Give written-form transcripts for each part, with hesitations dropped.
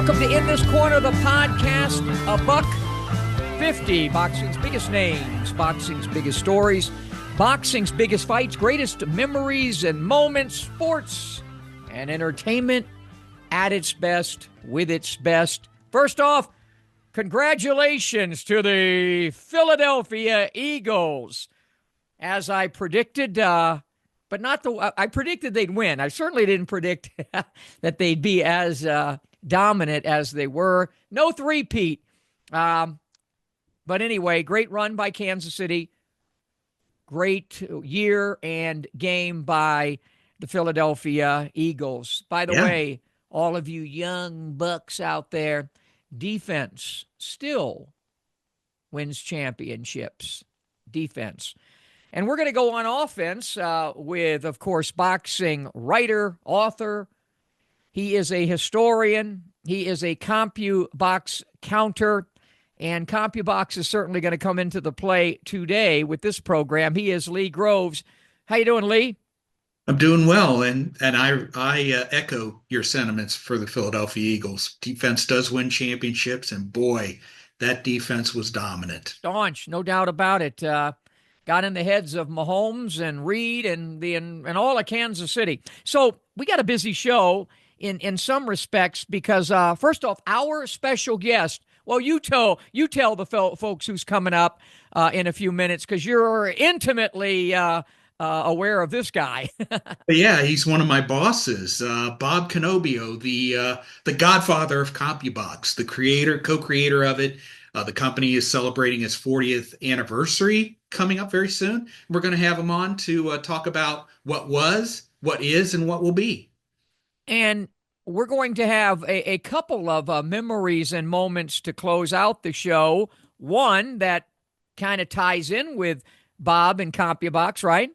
Welcome to In This Corner, the podcast, $150, boxing's biggest names, boxing's biggest stories, boxing's biggest fights, greatest memories and moments, sports and entertainment at its best, with its best. First off, congratulations to the Philadelphia Eagles. As I predicted, I predicted they'd win. I certainly didn't predict that they'd be as dominant as they were. No three-peat. But anyway, great run by Kansas City. Great year and game by the Philadelphia Eagles. By the way, all of you young bucks out there, defense still wins championships. Defense. And we're going to go on offense with, of course, boxing writer, author. He is a historian. He is a CompuBox counter. And CompuBox is certainly going to come into the play today with this program. He is Lee Groves. How you doing, Lee? I'm doing well, and I echo your sentiments for the Philadelphia Eagles. Defense does win championships, and boy, that defense was dominant. Staunch, no doubt about it. Got in the heads of Mahomes and Reed and all of Kansas City. So we got a busy show in some respects because, first off, our special guest. Well, you tell the folks who's coming up in a few minutes because you're intimately aware of this guy. Yeah, he's one of my bosses, Bob Canobbio, the godfather of CompuBox, the co-creator of it. The company is celebrating its 40th anniversary coming up very soon. We're going to have him on to talk about what was, what is, and what will be. And we're going to have a couple of memories and moments to close out the show. One that kind of ties in with Bob and CompuBox, right?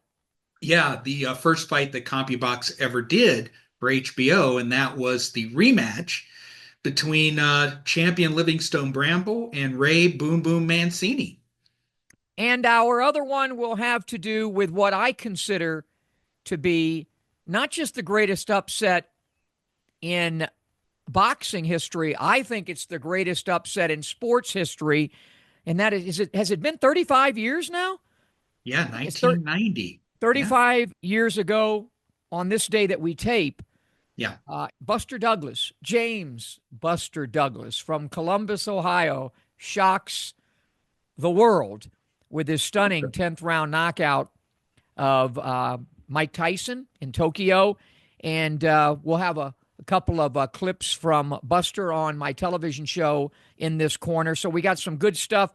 Yeah, the first fight that CompuBox ever did for HBO, and that was the rematch between champion Livingstone Bramble and Ray Boom Boom Mancini. And our other one will have to do with what I consider to be not just the greatest upset in boxing history. I think it's the greatest upset in sports history. And that has it been 35 years now? Yeah, 1990. 35 years ago on this day that we tape. Yeah. James Buster Douglas from Columbus, Ohio, shocks the world with his stunning 10th round knockout of Mike Tyson in Tokyo. And we'll have a couple of clips from Buster on my television show In This Corner. So we got some good stuff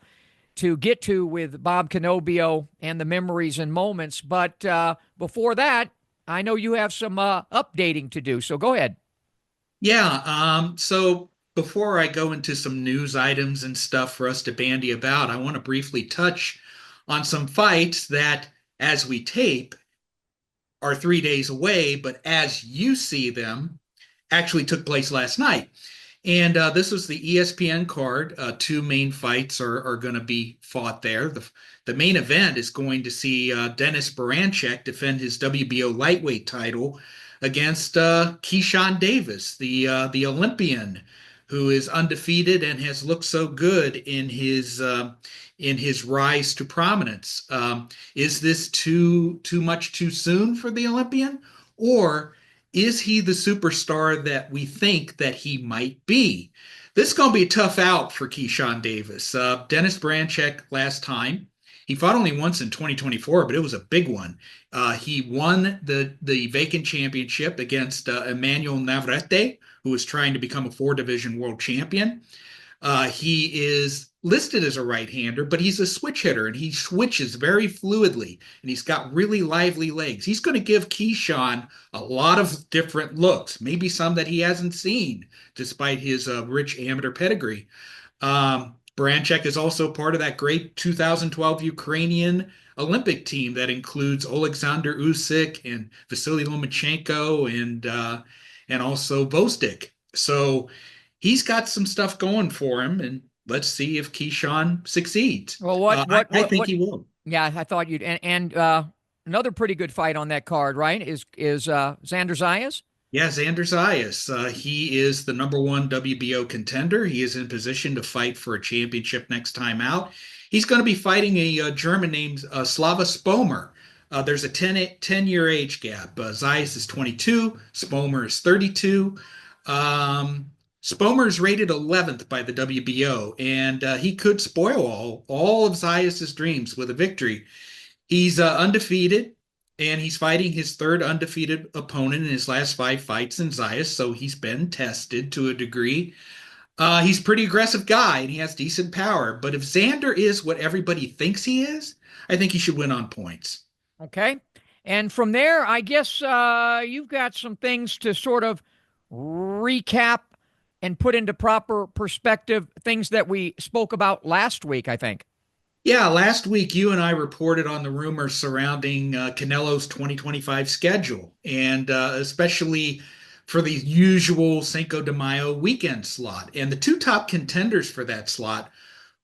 to get to with Bob Canobbio and the memories and moments. But before that, I know you have some updating to do. So go ahead. Yeah. So before I go into some news items and stuff for us to bandy about, I want to briefly touch on some fights that, as we tape, are 3 days away, but as you see them, actually took place last night. And this was the ESPN card. Two main fights are going to be fought there. The main event is going to see Dennis Barancek defend his WBO lightweight title against Keyshawn Davis, the Olympian, who is undefeated and has looked so good in his rise to prominence. Is this too much too soon for the Olympian, or is he the superstar that we think that he might be? This is going to be a tough out for Keyshawn Davis. Dennis Barancek last time, he fought only once in 2024, but it was a big one. He won the vacant championship against Emmanuel Navarrete, who was trying to become a 4-division world champion. He is listed as a right-hander, but he's a switch hitter, and he switches very fluidly, and he's got really lively legs. He's going to give Keyshawn a lot of different looks, maybe some that he hasn't seen, despite his rich amateur pedigree. Barancek is also part of that great 2012 Ukrainian Olympic team that includes Alexander Usyk and Vasily Lomachenko and also Vostik. So he's got some stuff going for him, and let's see if Keyshawn succeeds. Well, I think he will. Yeah, I thought you'd. And another pretty good fight on that card, right? Is Xander Zayas? Yeah, Xander Zayas. He is the number one WBO contender. He is in position to fight for a championship next time out. He's going to be fighting a German named Slava Spomer. There's a 10-year age gap. Zayas is 22, Spomer is 32. Um, Spomer is rated 11th by the WBO, and he could spoil all of Zayas' dreams with a victory. He's undefeated, and he's fighting his third undefeated opponent in his last five fights in Zayas, so he's been tested to a degree. He's a pretty aggressive guy, and he has decent power. But if Xander is what everybody thinks he is, I think he should win on points. Okay. And from there, I guess you've got some things to sort of recap and put into proper perspective things that we spoke about last week, I think. Yeah, last week you and I reported on the rumors surrounding Canelo's 2025 schedule, and especially for the usual Cinco de Mayo weekend slot. And the two top contenders for that slot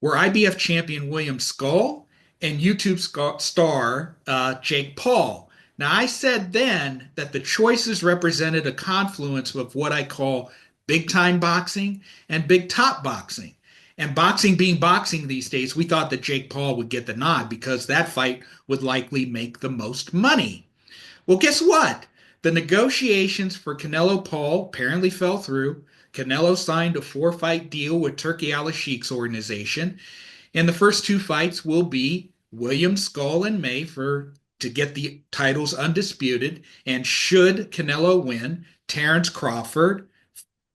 were IBF champion William Skull and YouTube star Jake Paul. Now, I said then that the choices represented a confluence of what I call big time boxing and big top boxing. And boxing being boxing these days, we thought that Jake Paul would get the nod because that fight would likely make the most money. Well, guess what? The negotiations for Canelo Paul apparently fell through. Canelo signed a four-fight deal with Turki Al-Sheikh's organization, and the first two fights will be William Skull in May to get the titles undisputed. And should Canelo win, Terrence Crawford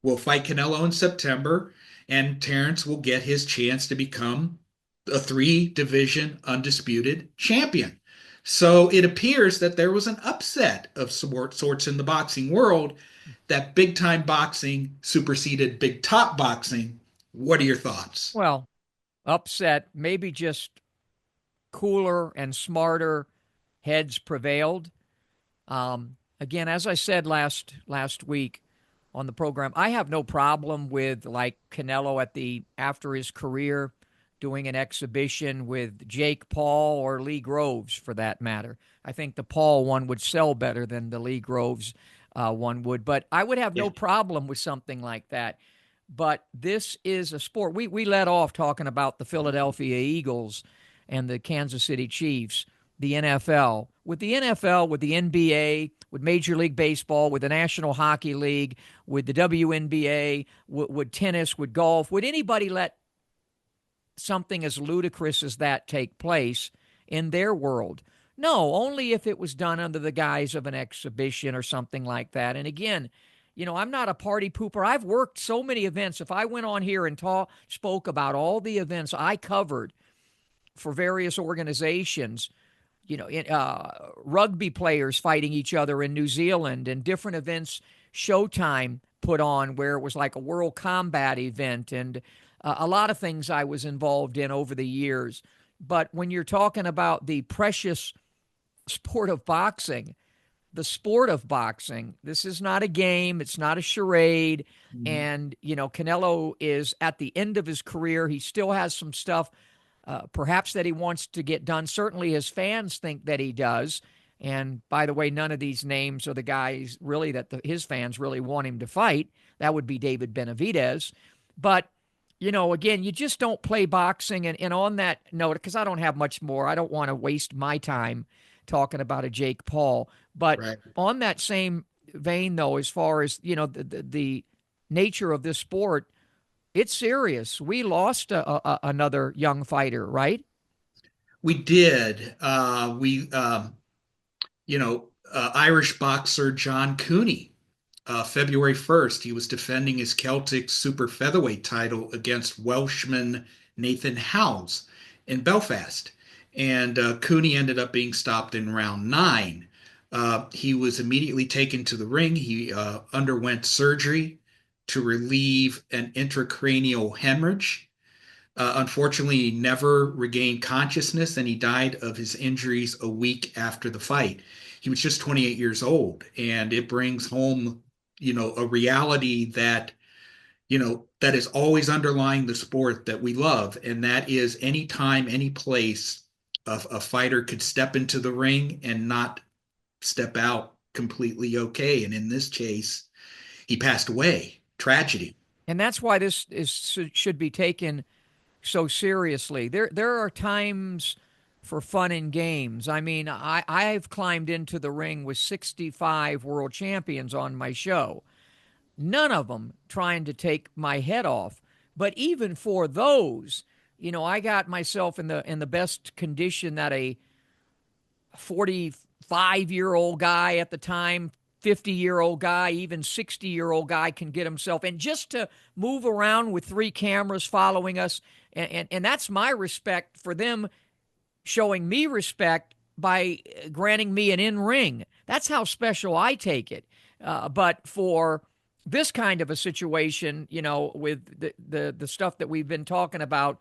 will fight Canelo in September, and Terrence will get his chance to become a three-division undisputed champion. So it appears that there was an upset of sorts in the boxing world, that big-time boxing superseded big top boxing. What are your thoughts? Well, upset, maybe just cooler and smarter heads prevailed. Again, as I said last week on the program, I have no problem with like Canelo after his career doing an exhibition with Jake Paul or Lee Groves for that matter. I think the Paul one would sell better than the Lee Groves one would, but I would have Yeah. no problem with something like that. But this is a sport. We let off talking about the Philadelphia Eagles and the Kansas City Chiefs, the NFL. With the NFL, with the NBA, with Major League Baseball, with the National Hockey League, with the WNBA, with tennis, with golf, would anybody let something as ludicrous as that take place in their world? No, only if it was done under the guise of an exhibition or something like that. And again, I'm not a party pooper. I've worked so many events. If I went on here and spoke about all the events I covered for various organizations, rugby players fighting each other in New Zealand and different events Showtime put on where it was like a world combat event and a lot of things I was involved in over the years. But when you're talking about the precious sport of boxing, this is not a game. It's not a charade. Mhm. And, Canelo is at the end of his career. He still has some stuff perhaps that he wants to get done. Certainly his fans think that he does. And by the way, none of these names are the guys really that his fans really want him to fight. That would be David Benavidez. But, again, you just don't play boxing. And on that note, because I don't have much more, I don't want to waste my time talking about a Jake Paul. But Right. on that same vein, though, as far as, the nature of this sport, it's serious. We lost another young fighter, right? We did. Irish boxer John Cooney. February 1st, he was defending his Celtic super featherweight title against Welshman Nathan Howes in Belfast. And Cooney ended up being stopped in round nine. He was immediately taken to the ring. He underwent surgery to relieve an intracranial hemorrhage. Unfortunately, he never regained consciousness and he died of his injuries a week after the fight. He was just 28 years old, and it brings home, a reality that is always underlying the sport that we love, and that is any time, any place a fighter could step into the ring and not step out completely okay. And in this case, he passed away. Tragedy. And that's why this should be taken so seriously. There are times for fun and games. I mean, I've climbed into the ring with 65 world champions on my show. None of them trying to take my head off. But even for those, I got myself in the best condition that a 45-year-old guy at the time, 50-year-old guy, even 60-year-old guy can get himself. And just to move around with 3 cameras following us, and that's my respect for them showing me respect by granting me an in-ring. That's how special I take it. But for this kind of a situation, with the stuff that we've been talking about,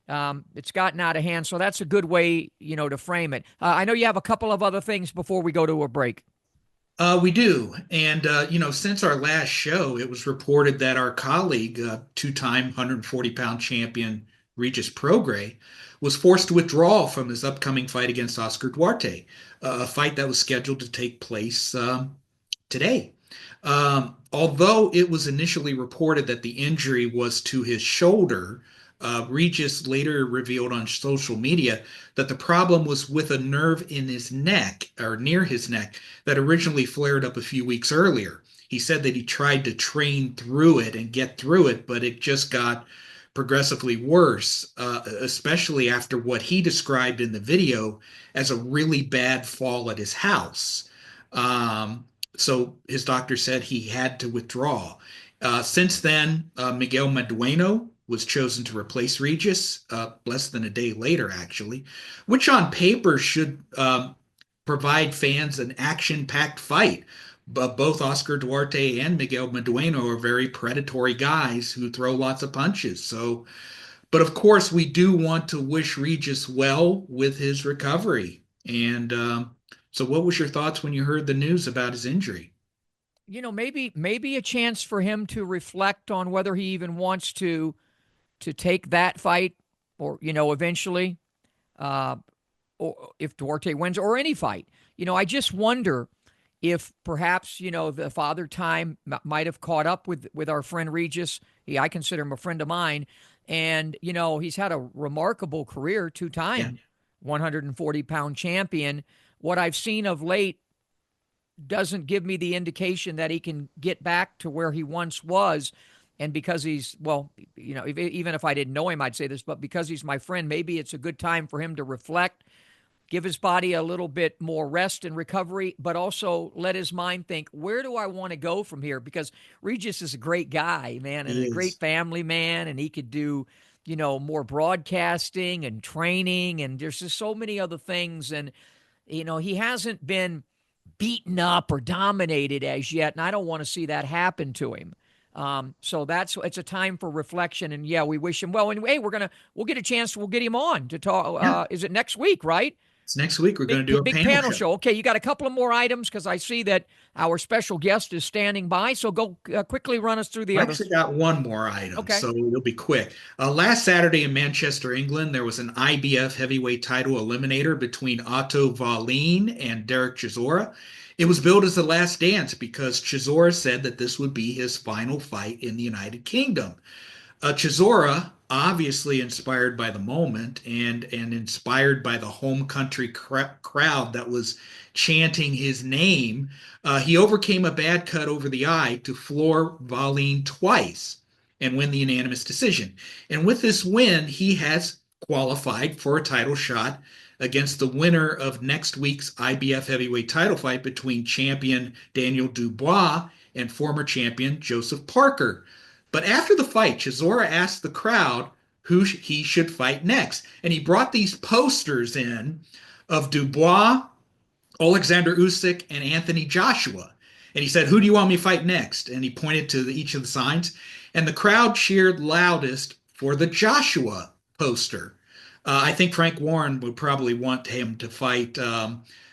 it's gotten out of hand. So that's a good way, to frame it. I know you have a couple of other things before we go to a break. We do. And, since our last show, it was reported that our colleague, two-time 140-pound champion Regis Prograis, was forced to withdraw from his upcoming fight against Oscar Duarte, a fight that was scheduled to take place today. Although it was initially reported that the injury was to his shoulder, Regis later revealed on social media that the problem was with a nerve in his neck or near his neck that originally flared up a few weeks earlier. He said that he tried to train through it and get through it, but it just got progressively worse, especially after what he described in the video as a really bad fall at his house. So his doctor said he had to withdraw. Since then, Miguel Medueno was chosen to replace Regis less than a day later, actually, which on paper should provide fans an action-packed fight. But both Oscar Duarte and Miguel Medueno are very predatory guys who throw lots of punches. So, but of course, we do want to wish Regis well with his recovery. And so, what was your thoughts when you heard the news about his injury? Maybe a chance for him to reflect on whether he even wants to take that fight, or eventually, or if Duarte wins, or any fight. I just wonder if perhaps the father time might have caught up with our friend Regis. I consider him a friend of mine, and he's had a remarkable career, 2-time 140-pound champion. What I've seen of late doesn't give me the indication that he can get back to where he once was. And because he's, well, even if I didn't know him, I'd say this, but because he's my friend, maybe it's a good time for him to reflect, give his body a little bit more rest and recovery, but also let his mind think, where do I want to go from here? Because Regis is a great guy, man, and a great family man, and he could do, more broadcasting and training, and there's just so many other things. And, he hasn't been beaten up or dominated as yet, and I don't want to see that happen to him. So it's a time for reflection, and we wish him well. And hey, we'll get a chance. We'll get him on to talk. Is it next week, right? It's next week. We're going to do a big panel show. Okay, you got a couple of more items because I see that our special guest is standing by. So go quickly run us through the others. I actually got one more item, okay, so it'll be quick. Last Saturday in Manchester, England, there was an IBF heavyweight title eliminator between Otto Wallin and Derek Chisora. It was billed as the last dance because Chisora said that this would be his final fight in the United Kingdom. Chisora, obviously inspired by the moment and inspired by the home country crowd that was chanting his name, he overcame a bad cut over the eye to floor Wallin twice and win the unanimous decision. And with this win, he has qualified for a title shot against the winner of next week's IBF heavyweight title fight between champion Daniel Dubois and former champion Joseph Parker. But after the fight, Chisora asked the crowd who he should fight next. And he brought these posters in of Dubois, Alexander Usyk, and Anthony Joshua. And he said, "Who do you want me to fight next?" And he pointed to each of the signs. And the crowd cheered loudest for the Joshua poster. I think Frank Warren would probably want him to fight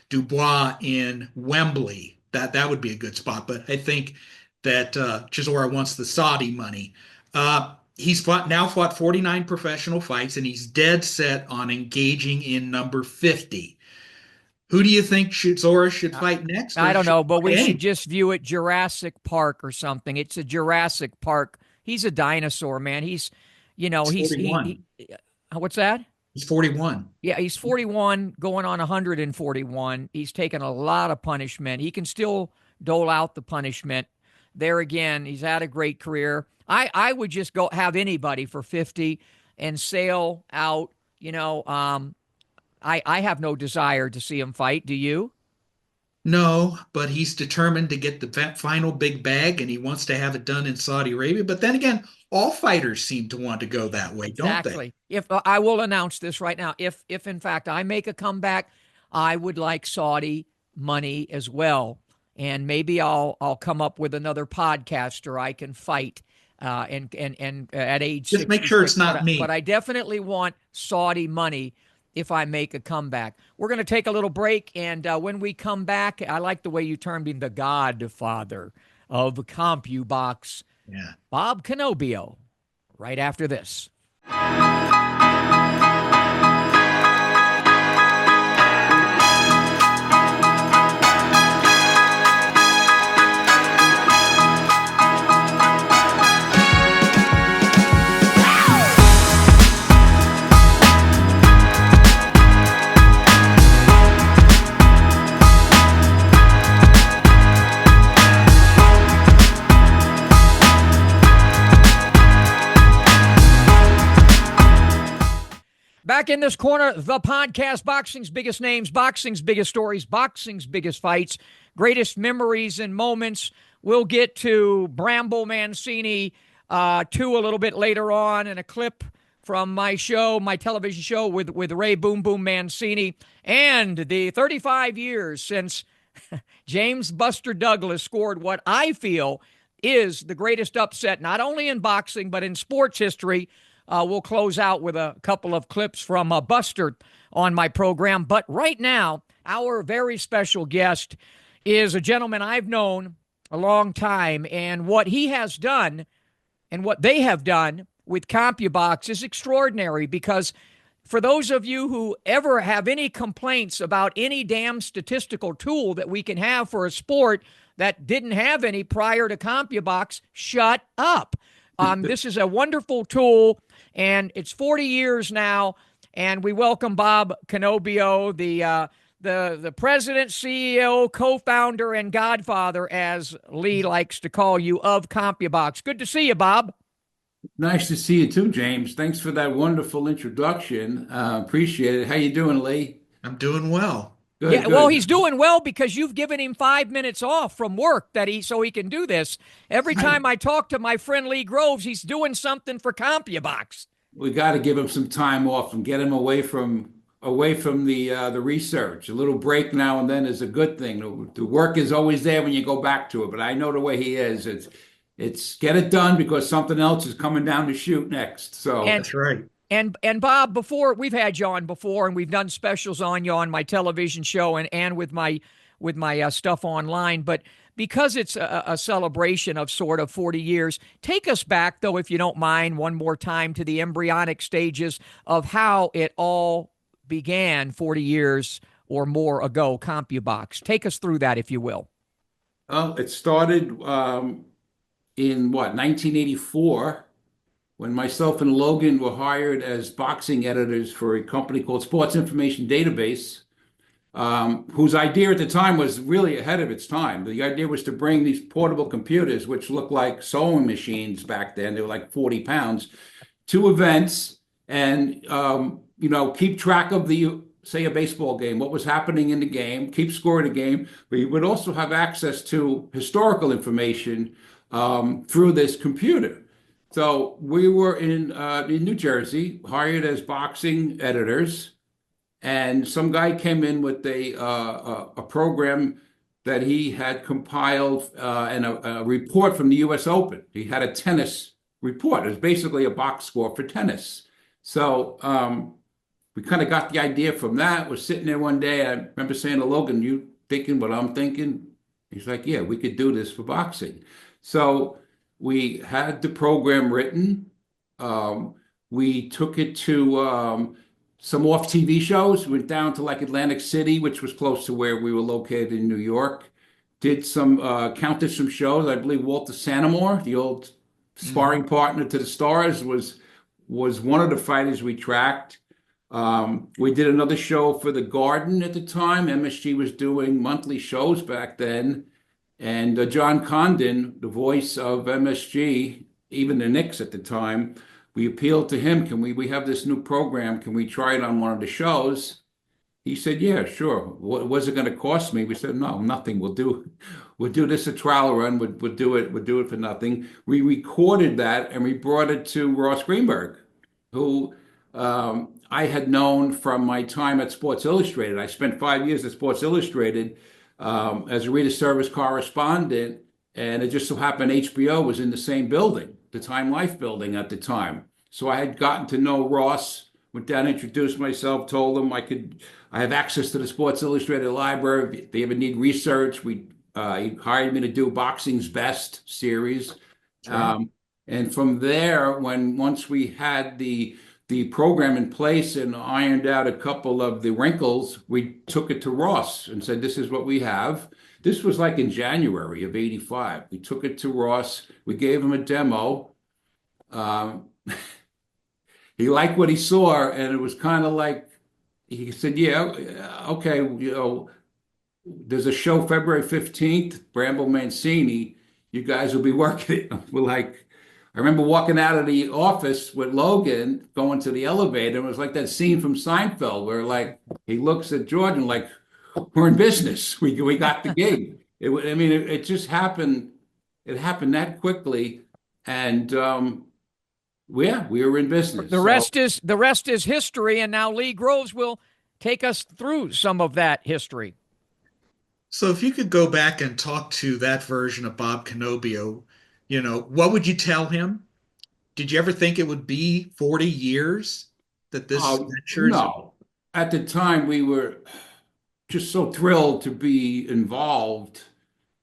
Dubois in Wembley. That would be a good spot. But I think that Chisora wants the Saudi money. He's now fought 49 professional fights, and he's dead set on engaging in number 50. Who do you think Chisora should fight next, I or don't should know, but fight we should anyone? just view it Jurassic Park or something. It's a Jurassic Park. He's a dinosaur, man. He's, He's he's 41. what's that? He's 41. Yeah, he's 41, going on 141. He's taken a lot of punishment. He can still dole out the punishment. There again, he's had a great career. I would just go have anybody for 50 and sail out. I have no desire to see him fight. Do you? No, but he's determined to get the final big bag, and he wants to have it done in Saudi Arabia. But then again, all fighters seem to want to go that way, don't they? Exactly. If I will announce this right now, if in fact I make a comeback, I would like Saudi money as well, and maybe I'll come up with another podcaster I can fight, and at age Just make sure 66. it's not But me. I definitely want Saudi money if I make a comeback. We're going to take a little break, and when we come back, I like the way you termed him the Godfather of CompuBox, Yeah. Bob Canobbio. Right after this. Back in this corner, the podcast, boxing's biggest names, boxing's biggest stories, boxing's biggest fights, greatest memories and moments. We'll get to Bramble Mancini II a little bit later on, and a clip from my show, my television show with Ray Boom Boom Mancini, and the 35 years since James Buster Douglas scored what I feel is the greatest upset, not only in boxing, but in sports history. We'll close out with a couple of clips from Buster on my program. But right now, our very special guest is a gentleman I've known a long time. And what he has done and what they have done with CompuBox is extraordinary, because for those of you who ever have any complaints about any damn statistical tool that we can have for a sport that didn't have any prior to CompuBox, shut up. This is a wonderful tool, and it's 40 years now, and we welcome Bob Canobbio, the president, CEO, co-founder, and godfather, as Lee likes to call you, of CompuBox. Good to see you, Bob. Nice to see you too, James. Thanks for that wonderful introduction. Appreciate it. How you doing, Lee? I'm doing well. Good, Yeah, good. well, he's doing well because you've given him 5 minutes off from work so he can do this. Every time I talk to my friend Lee Groves, he's doing something for CompuBox. We got to give him some time off and get him away from the research. A little break now and then is a good thing. The work is always there when you go back to it. But I know the way he is. It's get it done because something else is coming down to shoot next. So That's right. And Bob, before we've had you on before, and we've done specials on you on my television show and with my stuff online. But because it's a celebration of sort of 40 years, take us back, though, if you don't mind, one more time to the embryonic stages of how it all began 40 years or more ago. CompuBox. Take us through that, if you will. it started in 1984. When myself and Logan were hired as boxing editors for a company called Sports Information Database, whose idea at the time was really ahead of its time. The idea was to bring these portable computers, which looked like sewing machines back then, they were like 40 pounds, to events and, keep track of say, a baseball game, what was happening in the game, keep score of the game, but you would also have access to historical information through this computer. So we were in New Jersey, hired as boxing editors, and some guy came in with a program that he had compiled and a report from the U.S. Open. He had a tennis report. It was basically a box score for tennis. So we kind of got the idea from that. We're sitting there one day. I remember saying to Logan, "You thinking what I'm thinking?" He's like, "Yeah, we could do this for boxing." So we had the program written. We took it to some off TV shows. Went down to like Atlantic City, which was close to where we were located in New York. Did some counted some shows. I believe Walter Sanamore, the old sparring partner to the Stars, was one of the fighters we tracked. We did another show for the Garden at the time. MSG was doing monthly shows back then. And John Condon, the voice of MSG, even the Knicks at the time, we appealed to him. Can we have this new program? Can we try it on one of the shows? He said, yeah, sure. What was it going to cost me? We said, no, nothing. We'll do this a trial run. We'll do it for nothing. We recorded that and we brought it to Ross Greenberg, who I had known from my time at Sports Illustrated. I spent 5 years at Sports Illustrated as a reader service correspondent, and it just so happened HBO was in the same building, the Time Life building at the time. So I had gotten to know Ross, went down, introduced myself, told him I have access to the Sports Illustrated library. If they ever need research, he hired me to do Boxing's Best series. Sure. And from there, once we had the program in place and ironed out a couple of the wrinkles, we took it to Ross and said, this is what we have. This was like in January of '85. We took it to Ross. We gave him a demo. He liked what he saw, and it was kind of like, he said, yeah, okay, there's a show February 15th, Bramble-Mancini. You guys will be working it. We're like, I remember walking out of the office with Logan, going to the elevator. It was like that scene from Seinfeld where, like, he looks at Jordan like, we're in business. We got the gig. It just happened. It happened that quickly, and we were in business. The rest is history, and now Lee Groves will take us through some of that history. So, if you could go back and talk to that version of Bob Canobbio, what would you tell him? Did you ever think it would be 40 years that this venture? No. At the time, we were just so thrilled to be involved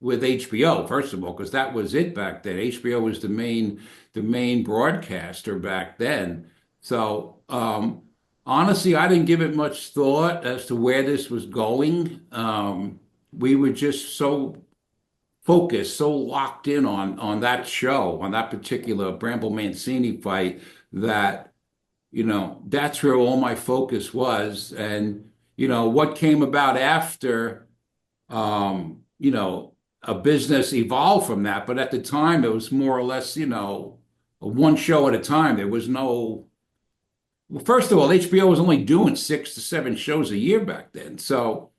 with HBO, first of all, because that was it back then. HBO was the main broadcaster back then. So honestly, I didn't give it much thought as to where this was going. We were just so focused, so locked in on that show, on that particular Bramble-Mancini fight, that that's where all my focus was. And what came about after, a business evolved from that. But at the time, it was more or less, one show at a time. There was no, well, first of all, HBO was only doing 6 to 7 shows a year back then. So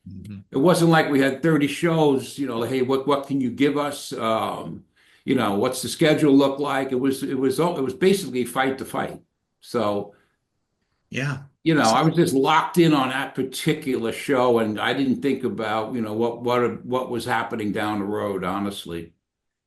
it wasn't like we had 30 shows, hey, what can you give us? What's the schedule look like? It was basically fight to fight. So, yeah. I was just locked in on that particular show, and I didn't think about, what was happening down the road, honestly.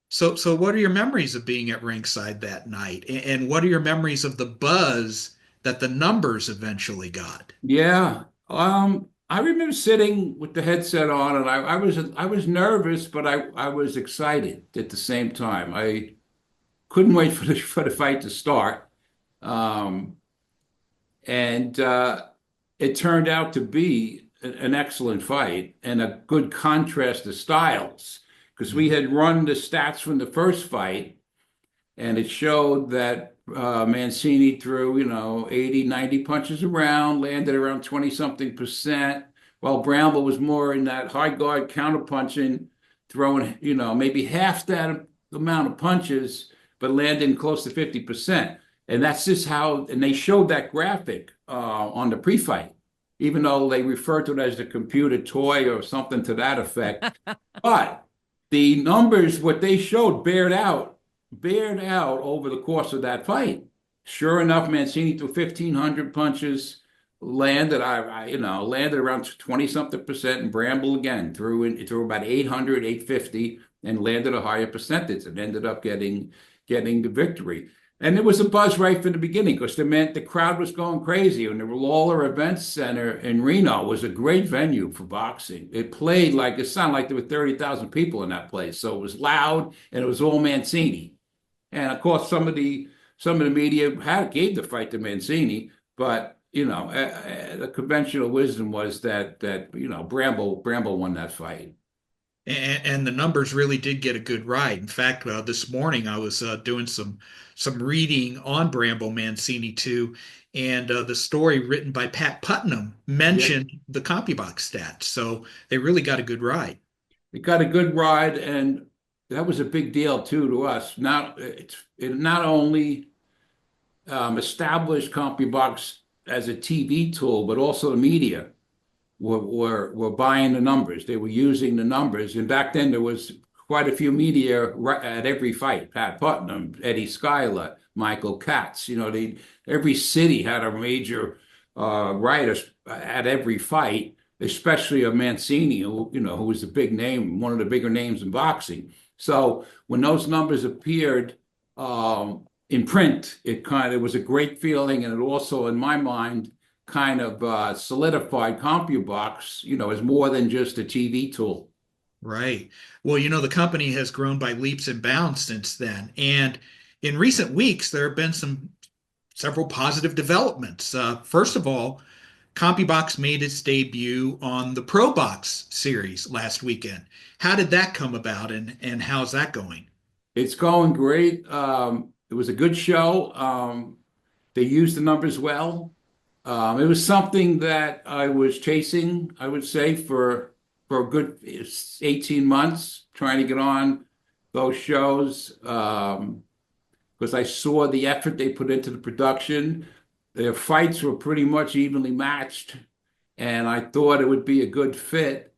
So what are your memories of being at ringside that night? And what are your memories of the buzz that the numbers eventually got? Yeah. I remember sitting with the headset on, and I was nervous, but I was excited at the same time. I couldn't wait for the fight to start. And it turned out to be an excellent fight and a good contrast of styles, because we had run the stats from the first fight, and it showed that Mancini threw, 80, 90 punches around, landed around 20-something%, while Bramble was more in that high guard counterpunching, throwing, maybe half that amount of punches, but landing close to 50%. And that's just how, and they showed that graphic on the pre-fight, even though they referred to it as the computer toy or something to that effect. But the numbers, what they showed, bared out over the course of that fight. Sure enough, Mancini threw 1,500 punches, landed around 20-something%, and Bramble again threw about 800, 850, and landed a higher percentage, and ended up getting the victory. And there was a buzz right from the beginning, because the crowd was going crazy. And the Lawler Events Center in Reno was a great venue for boxing. It sounded like there were 30,000 people in that place. So it was loud, and it was all Mancini. And of course, some of the media gave the fight to Mancini, but the conventional wisdom was that Bramble won that fight. And the numbers really did get a good ride. In fact, this morning I was doing some reading on Bramble Mancini II, and the story written by Pat Putnam Yeah, mentioned the CompuBox stats. So they really got a good ride. it got a good ride, and that was a big deal too to us. It not only established CompuBox as a TV tool, but also the media were buying the numbers. They were using the numbers. And back then there was quite a few media at every fight. Pat Putnam, Eddie Schuyler, Michael Katz. Every city had a major writer at every fight, especially a Mancini, who was a big name, one of the bigger names in boxing. So when those numbers appeared in print, it was a great feeling, and it also, in my mind, kind of solidified CompuBox, as more than just a TV tool. Right. Well, the company has grown by leaps and bounds since then. And in recent weeks, there have been several positive developments. First of all, CompuBox made its debut on the Pro Box series last weekend. How did that come about, and how's that going? It's going great. It was a good show. They used the numbers well. It was something that I was chasing, I would say, for a good 18 months, trying to get on those shows, because I saw the effort they put into the production. Their fights were pretty much evenly matched, and I thought it would be a good fit.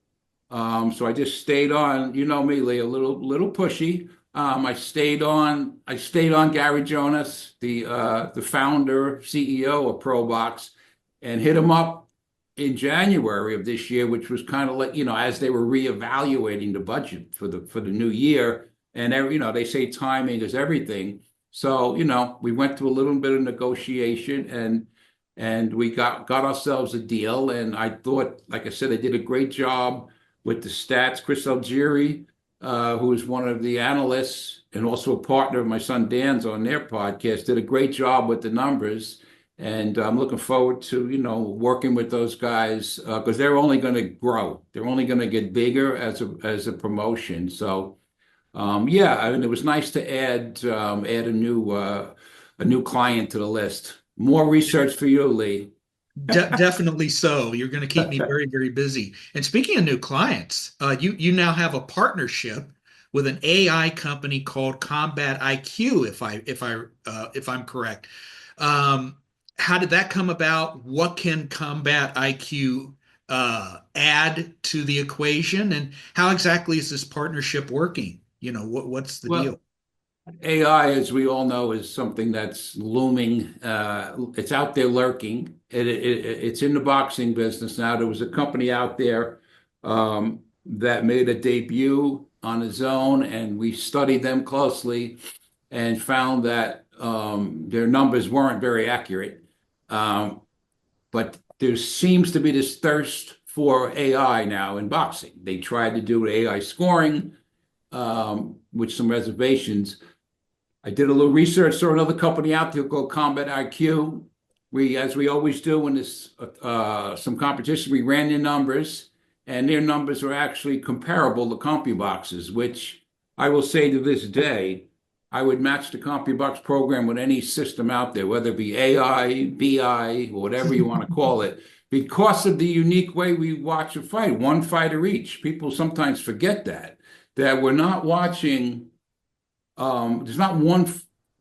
So I just stayed on. You know me, Lee, a little pushy. I stayed on Gary Jonas, the founder, CEO of ProBox, and hit him up in January of this year, which was kind of like, as they were reevaluating the budget for the new year. And they say timing is everything. So, we went through a little bit of negotiation, and we got ourselves a deal. And I thought, like I said, I did a great job with the stats. Chris Algieri, who is one of the analysts and also a partner of my son Dan's on their podcast, did a great job with the numbers. And I'm looking forward to, working with those guys, because they're only going to grow. They're only going to get bigger as a promotion. So, yeah, I mean, it was nice to add a new client to the list. More research for you, Lee. Definitely so. You're going to keep me very, very busy. And speaking of new clients, you now have a partnership with an AI company called Combat IQ, if I'm correct. How did that come about? What can Combat IQ add to the equation, and how exactly is this partnership working? What's the deal? AI, as we all know, is something that's looming. It's out there lurking. It's in the boxing business now. There was a company out there that made a debut on its own, and we studied them closely and found that their numbers weren't very accurate. But there seems to be this thirst for AI now in boxing. They tried to do AI scoring with some reservations. I did a little research, saw another company out there called Combat IQ. As we always do when there's some competition, we ran their numbers, and their numbers were actually comparable to CompuBox's, which I will say to this day, I would match the CompuBox program with any system out there, whether it be AI, BI, or whatever you want to call it, because of the unique way we watch a fight, one fighter each. People sometimes forget that we're not watching. There's not one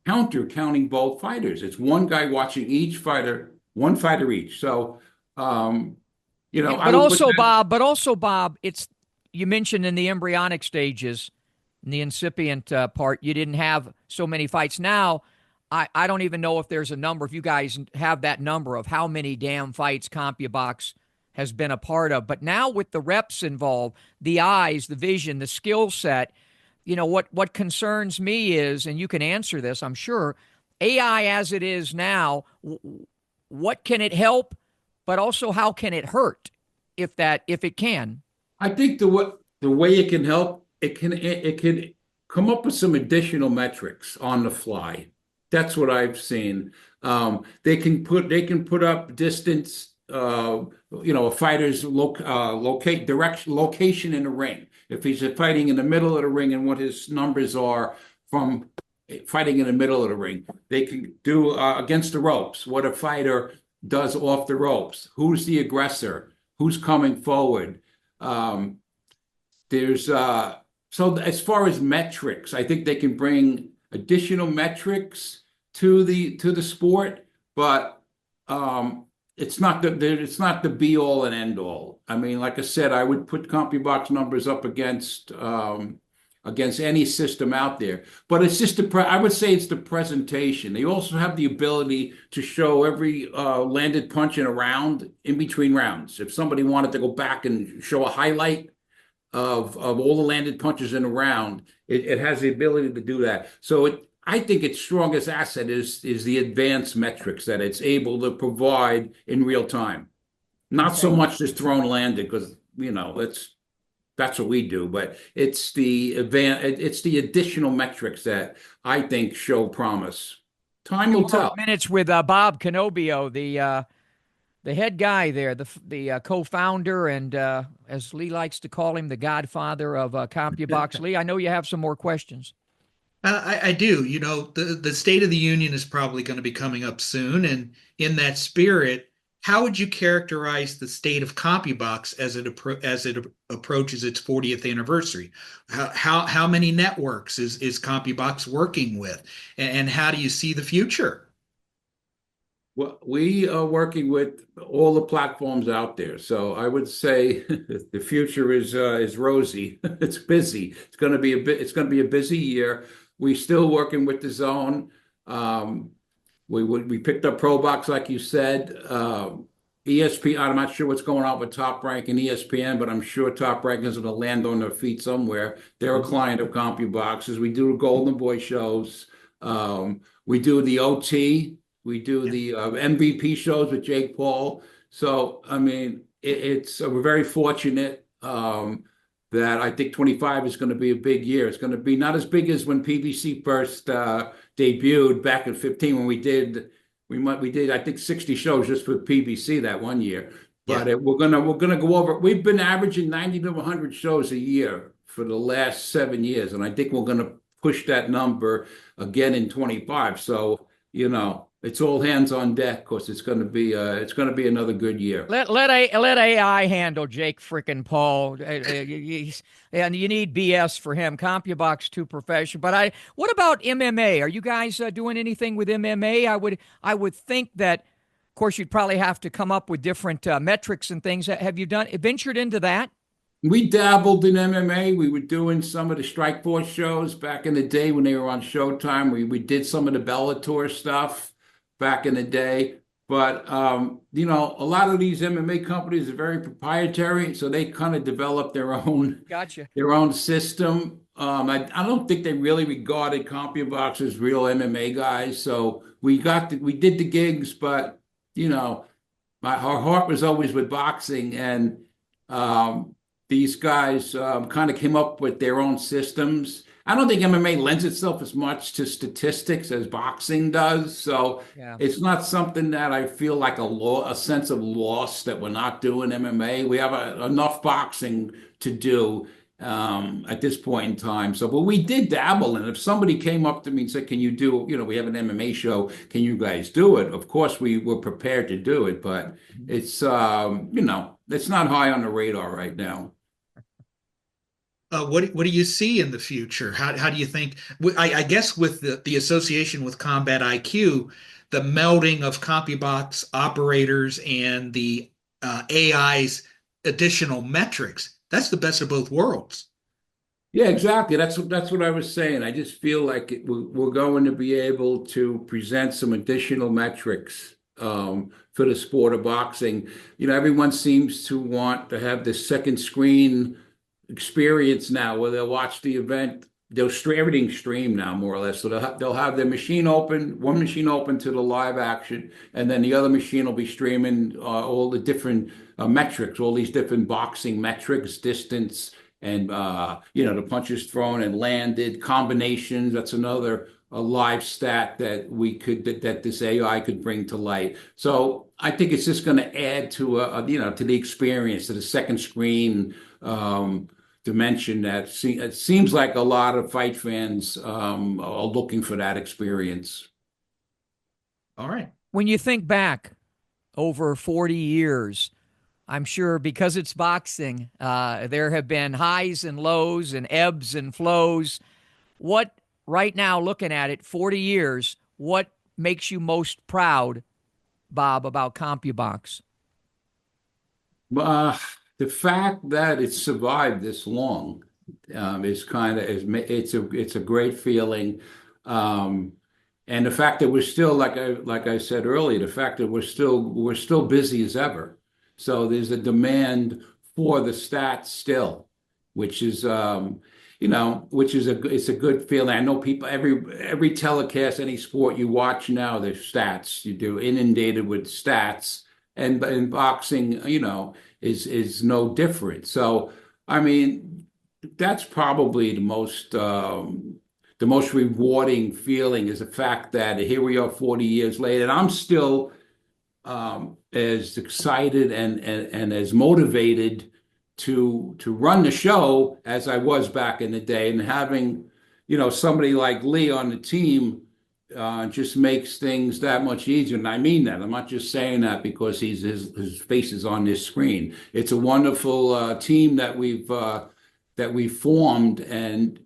counter counting both fighters. It's one guy watching each fighter, one fighter each. So, But also, Bob, you mentioned in the embryonic stages, in the incipient part, you didn't have so many fights. Now, I don't even know if there's a number, if you guys have that number of how many damn fights CompuBox has been a part of. But now with the reps involved, the eyes, the vision, the skill set, what concerns me is, and you can answer this, I'm sure, AI as it is now, what can it help, but also how can it hurt if it can? I think the way it can help, it can come up with some additional metrics on the fly That's what I've seen. They can put up distance, a fighter's location in the ring. If he's fighting in the middle of the ring and what his numbers are from fighting in the middle of the ring, they can do against the ropes what a fighter does off the ropes. Who's the aggressor? Who's coming forward? There's So as far as metrics, I think they can bring additional metrics to the sport, but it's not the be all and end all. I mean, like I said, I would put CompuBox numbers up against any system out there. But it's just I would say it's the presentation. They also have the ability to show every landed punch in a round in between rounds. If somebody wanted to go back and show a highlight of all the landed punches in a round, it has the ability to do that. So I think its strongest asset is the advanced metrics that it's able to provide in real time. Not so much just thrown landed, because that's what we do, but it's the additional metrics that I think show promise. Time will tell. Minutes with Bob Canobbio, the head guy there, the co-founder, and as Lee likes to call him, the godfather of CompuBox. Lee, I know you have some more questions. I do. The State of the Union is probably going to be coming up soon, and in that spirit, how would you characterize the state of CompuBox as it approaches its 40th anniversary? How many networks is CompuBox working with, and how do you see the future? Well, we are working with all the platforms out there, so I would say the future is rosy. It's busy. It's going to be a busy year. We're still working with the zone. We picked up ProBox, like you said. ESPN, I'm not sure what's going on with Top Rank and ESPN, but I'm sure Top Rank is going to land on their feet somewhere. They're a client of CompuBox's. We do the Golden Boy shows. We do the OT. We do the MVP shows with Jake Paul. So, I mean, we're very fortunate that I think 25 is going to be a big year. It's going to be not as big as when PBC first debuted back in 15, when we did I think 60 shows just for PBC that one year. But we're gonna go over. We've been averaging 90 to 100 shows a year for the last 7 years, and I think we're gonna push that number again in 25. So it's all hands on deck, because it's gonna be another good year. Let AI handle Jake frickin' Paul. And you need BS for him. CompuBox too professional. But what about MMA? Are you guys doing anything with MMA? I would think that, of course, you'd probably have to come up with different metrics and things. Have you ventured into that? We dabbled in MMA. We were doing some of the Strikeforce shows back in the day when they were on Showtime. We did some of the Bellator stuff back in the day. But, a lot of these MMA companies are very proprietary, so they kind of develop their own system. I don't think they really regarded CompuBox as real MMA guys. So we did the gigs, but, our heart was always with boxing. And these guys kind of came up with their own systems. I don't think MMA lends itself as much to statistics as boxing does. So It's not something that I feel like a sense of loss that we're not doing MMA. We have enough boxing to do at this point in time. So, but we did dabble. And if somebody came up to me and said, can you do, we have an MMA show, can you guys do it? Of course, we were prepared to do it, but it's not high on the radar right now. What do you see in the future? How do you think? I guess with the association with Combat IQ, the melding of CompuBox operators and the AI's additional metrics, that's the best of both worlds. Yeah, exactly. That's what I was saying. I just feel like we're going to be able to present some additional metrics for the sport of boxing. Everyone seems to want to have this second screen experience now, where they'll watch the event, everything stream now, more or less. So they'll have their machine open, one machine open to the live action, and then the other machine will be streaming all the different metrics, all these different boxing metrics, distance, and the punches thrown and landed, combinations. That's another a live stat that that this AI could bring to light. So I think it's just going to add to to the experience, to the second screen dimension that it seems like a lot of fight fans are looking for that experience. All right. When you think back over 40 years, I'm sure because it's boxing, there have been highs and lows and ebbs and flows. What, right now, looking at it, 40 years, what makes you most proud, Bob, about CompuBox? The fact that it's survived this long is kind of it's a great feeling. And the fact that we're still, like I said earlier, the fact that we're still busy as ever. So there's a demand for the stats still, which is it's a good feeling. I know people every telecast, any sport you watch now, there's stats. You do inundated with stats, and in boxing, is no different. So I mean, that's probably the most rewarding feeling is the fact that here we are 40 years later, and I'm still as excited and as motivated to run the show as I was back in the day. And having, somebody like Lee on the team just makes things that much easier. And I mean that. I'm not just saying that because his face is on this screen. It's a wonderful team that we've formed, and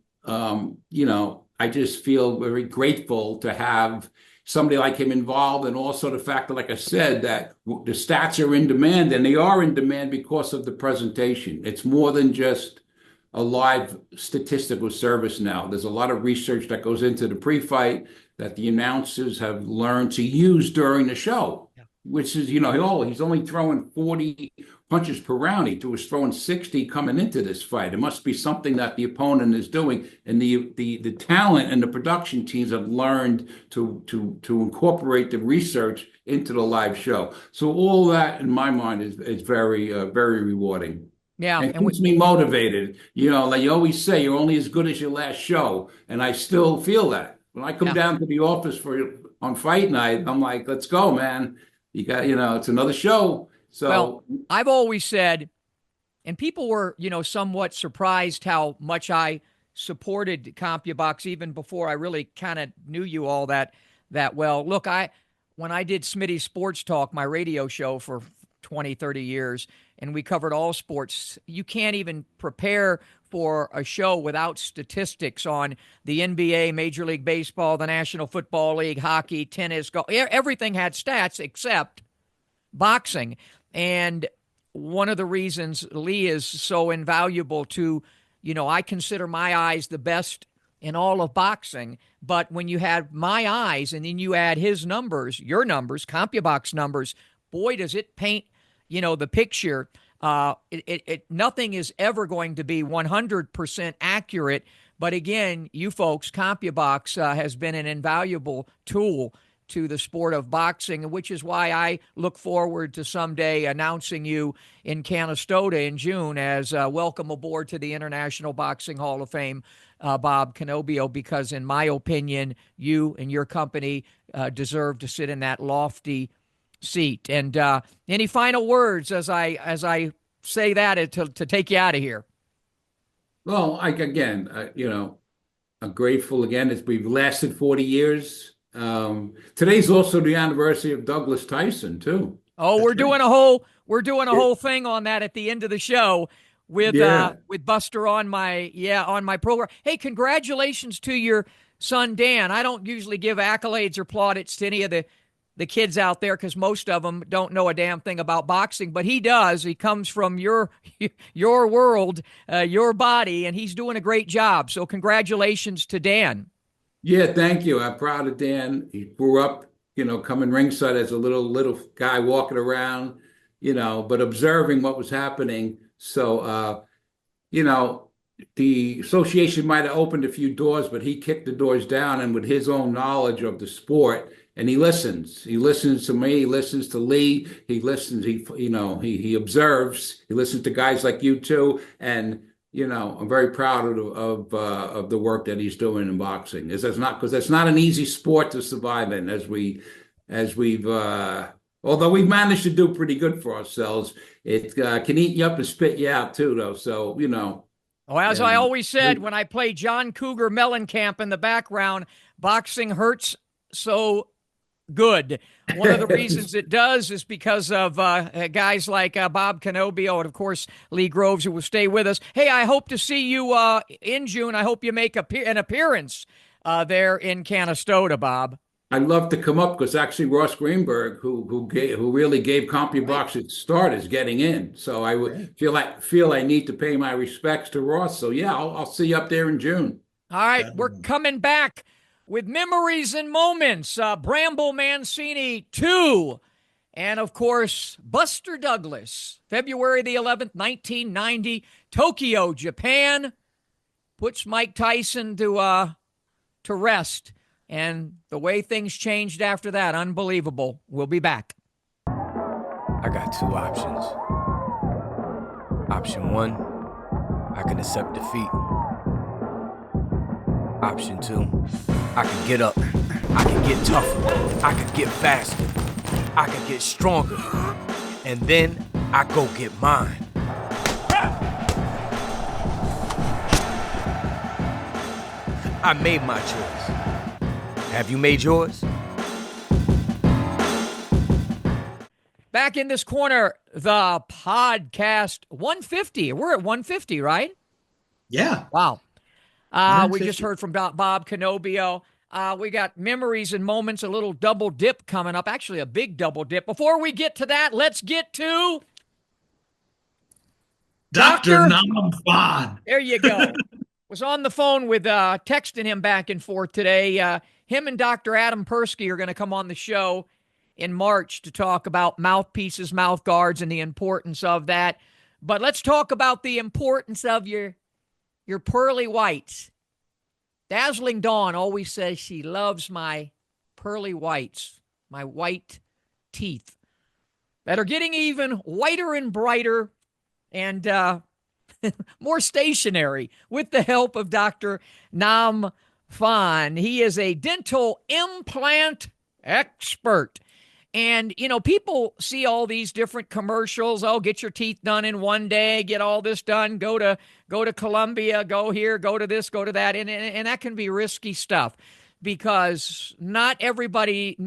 I just feel very grateful to have somebody like him involved, and also the fact that, like I said, that the stats are in demand, and they are in demand because of the presentation. It's more than just a live statistical service now. There's a lot of research that goes into the pre-fight that the announcers have learned to use during the show, which is, he's only throwing 40 punches per round. He was throwing 60 coming into this fight. It must be something that the opponent is doing, and the talent and the production teams have learned to incorporate the research into the live show. So all that, in my mind, is very very rewarding. Yeah, and keeps me motivated. Like you always say, you're only as good as your last show, and I still feel that when I come down to the office on fight night. I'm like, let's go, man. You got, it's another show. So, well, I've always said, and people were, somewhat surprised how much I supported CompuBox even before I really kind of knew you all that well. Look, when I did Smitty's Sports Talk, my radio show for 20, 30 years, and we covered all sports, you can't even prepare for a show without statistics on the NBA, Major League Baseball, the National Football League, hockey, tennis, golf. Everything had stats except boxing. And one of the reasons Lee is so invaluable to, I consider my eyes the best in all of boxing. But when you have my eyes and then you add his numbers, your numbers, CompuBox numbers, boy, does it paint, the picture. Nothing is ever going to be 100% accurate. But again, you folks, CompuBox has been an invaluable tool to the sport of boxing, which is why I look forward to someday announcing you in Canastota in June as welcome aboard to the International Boxing Hall of Fame, Bob Canobbio, because in my opinion, you and your company deserve to sit in that lofty seat. And any final words as I say that to take you out of here? Well, again, I'm grateful again. We've lasted 40 years. Today's also the anniversary of Douglas Tyson too. Oh, we're doing a whole thing on that at the end of the show with Buster on my program. Hey, congratulations to your son Dan. I don't usually give accolades or plaudits to any of the kids out there because most of them don't know a damn thing about boxing, but he does. He comes from your world, your body, and he's doing a great job. So congratulations to Dan. Yeah, thank you. I'm proud of Dan. He grew up, coming ringside as a little guy walking around, but observing what was happening. So, the association might have opened a few doors, but he kicked the doors down, and with his own knowledge of the sport, and he listens. He listens to me. He listens to Lee. He listens. He observes. He listens to guys like you too, and I'm very proud of the work that he's doing in boxing. Because that's not an easy sport to survive in, although we've managed to do pretty good for ourselves. It can eat you up and spit you out too, though. So, Oh, as I and always said when I play John Cougar Mellencamp in the background, boxing hurts so good. One of the reasons it does is because of guys like Bob Canobbio and, of course, Lee Groves, who will stay with us. Hey, I hope to see you in June. I hope you make an appearance there in Canastota, Bob. I'd love to come up because actually Ross Greenberg, who really gave CompuBox its start, is getting in. So I would feel I need to pay my respects to Ross. So yeah, I'll see you up there in June. All right, we're coming back with memories and moments. Bramble Mancini II, and of course Buster Douglas, February the 11th, 1990, Tokyo, Japan, puts Mike Tyson to rest. And the way things changed after that, unbelievable. We'll be back. I got two options. Option one, I can accept defeat. Option two, I can get up. I can get tougher. I can get faster. I can get stronger. And then I go get mine. I made my choice. Have you made yours? Back in this corner, the podcast 150. We're at 150, right? Yeah. Wow. We just heard from Bob Canobbio. We got memories and moments, a little double dip coming up. Actually, a big double dip. Before we get to that, let's get to Dr. Nam Fan. There you go. Was on the phone with texting him back and forth today. Him and Dr. Adam Persky are going to come on the show in March to talk about mouthpieces, mouth guards, and the importance of that. But let's talk about the importance of your pearly whites. Dazzling Dawn always says she loves my pearly whites, my white teeth that are getting even whiter and brighter and more stationary with the help of Dr. Nam Fan. He is a dental implant expert. And, people see all these different commercials. Oh, get your teeth done in one day, get all this done, go to Colombia, go here, go to this, go to that. And that can be risky stuff because not everybody,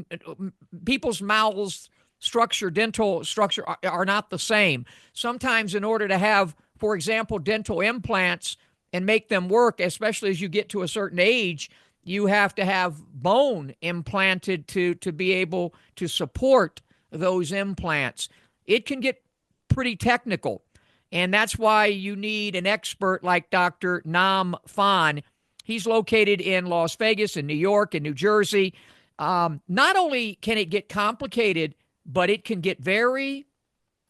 people's mouths structure, dental structure are not the same. Sometimes in order to have, for example, dental implants and make them work, especially as you get to a certain age, you have to have bone implanted to be able to support those implants. It can get pretty technical, and that's why you need an expert like Dr. Nam Fan. He's located in Las Vegas, in New York, and New Jersey. Not only can it get complicated, but it can get very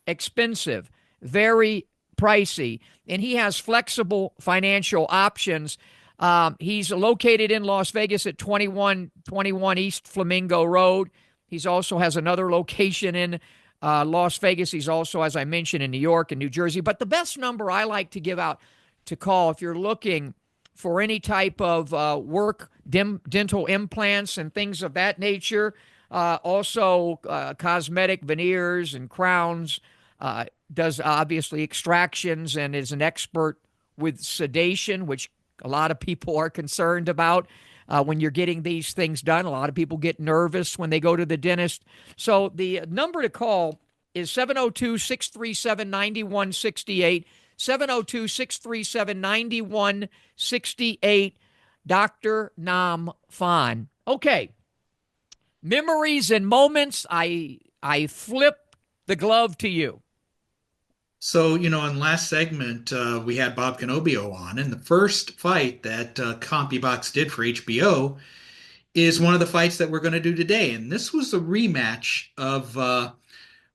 expensive, very pricey, and he has flexible financial options. He's located in Las Vegas at 2121 East Flamingo Road. He's also has another location in Las Vegas. He's also, as I mentioned, in New York and New Jersey. But the best number I like to give out to call if you're looking for any type of work, dental implants and things of that nature, also cosmetic veneers and crowns, does obviously extractions and is an expert with sedation, which a lot of people are concerned about when you're getting these things done. A lot of people get nervous when they go to the dentist. So the number to call is 702-637-9168, 702-637-9168, Dr. Nam Fan. Okay, memories and moments. I flip the glove to you. So, in last segment, we had Bob Canobbio on, and the first fight that CompuBox did for HBO is one of the fights that we're going to do today. And this was a rematch of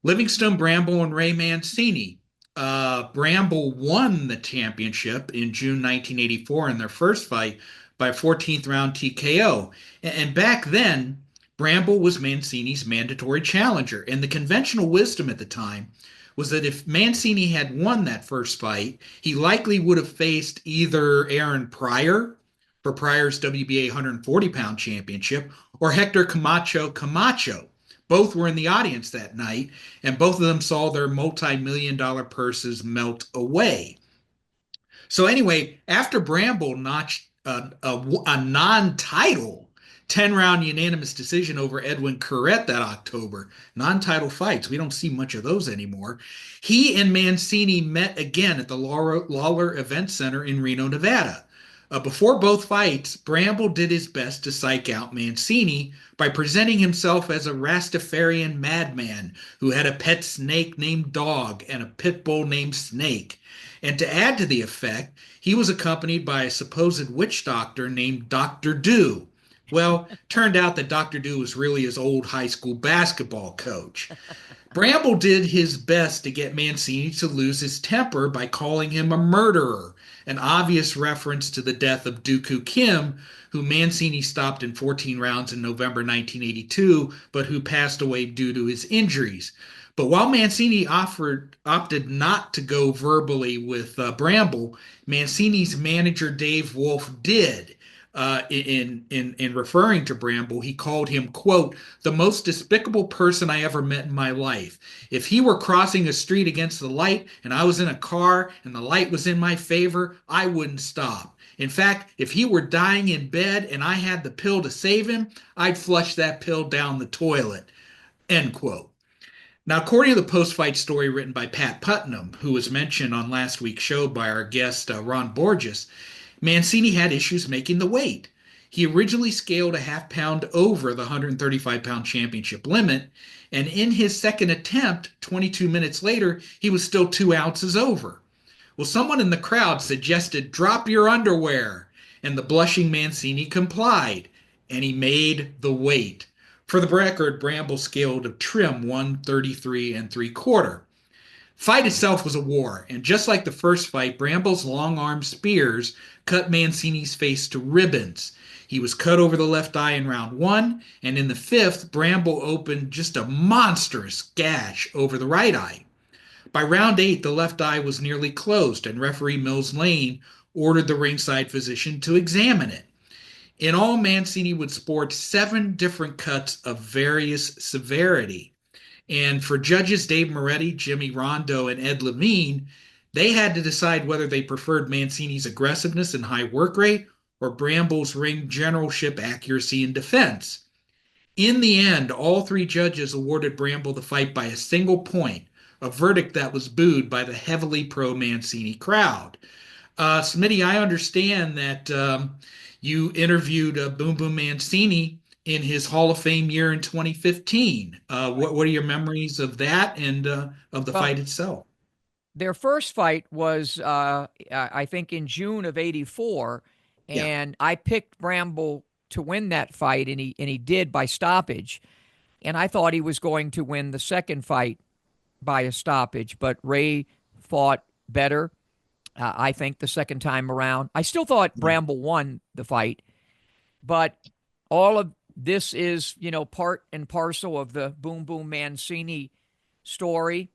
Livingstone Bramble-Ray Mancini. Bramble won the championship in June 1984 in their first fight by 14th round TKO. And back then, Bramble was Mancini's mandatory challenger. And the conventional wisdom at the time was that if Mancini had won that first fight, he likely would have faced either Aaron Pryor for Pryor's WBA 140-pound championship or Hector Camacho. Both were in the audience that night, and both of them saw their multi-million-dollar purses melt away. So anyway, after Bramble notched a non-title 10-round unanimous decision over Edwin Corrette that October, non-title fights, we don't see much of those anymore, he and Mancini met again at the Lawler Event Center in Reno, Nevada. Before both fights, Bramble did his best to psych out Mancini by presenting himself as a Rastafarian madman who had a pet snake named Dog and a pit bull named Snake. And to add to the effect, he was accompanied by a supposed witch doctor named Dr. Dew. Well, turned out that Dr. Dew was really his old high school basketball coach. Bramble did his best to get Mancini to lose his temper by calling him a murderer, an obvious reference to the death of Dooku Kim, who Mancini stopped in 14 rounds in November 1982, but who passed away due to his injuries. But while Mancini opted not to go verbally with Bramble, Mancini's manager Dave Wolf did. In referring to Bramble, he called him, quote, the most despicable person I ever met in my life. If he were crossing a street against the light and I was in a car and the light was in my favor, I wouldn't stop. In fact, if he were dying in bed and I had the pill to save him, I'd flush that pill down the toilet, end quote. Now, according to the post-fight story written by Pat Putnam, who was mentioned on last week's show by our guest Ron Borges, Mancini had issues making the weight. He originally scaled a half pound over the 135-pound championship limit, and in his second attempt, 22 minutes later, he was still 2 ounces over. Well, someone in the crowd suggested, drop your underwear, and the blushing Mancini complied, and he made the weight. For the record, Bramble scaled a trim 133 3/4. Fight itself was a war, and just like the first fight, Bramble's long-arm spears cut Mancini's face to ribbons. He was cut over the left eye in round 1, and in the 5th, Bramble opened just a monstrous gash over the right eye. By round 8, the left eye was nearly closed, and referee Mills Lane ordered the ringside physician to examine it. In all, Mancini would sport 7 different cuts of various severity. And for judges Dave Moretti, Jimmy Rondo, and Ed Levine, they had to decide whether they preferred Mancini's aggressiveness and high work rate or Bramble's ring generalship, accuracy, and defense. In the end, all 3 judges awarded Bramble the fight by a single point, a verdict that was booed by the heavily pro-Mancini crowd. Smitty, I understand that you interviewed Boom Boom Mancini in his Hall of Fame year in 2015. What are your memories of that and of the fight itself? Their first fight was, I think, in June of '84, and I picked Bramble to win that fight, and he did by stoppage. And I thought he was going to win the second fight by a stoppage, but Ray fought better, I think, the second time around. I still thought Bramble won the fight, but all of this is, part and parcel of the Boom Boom Mancini story.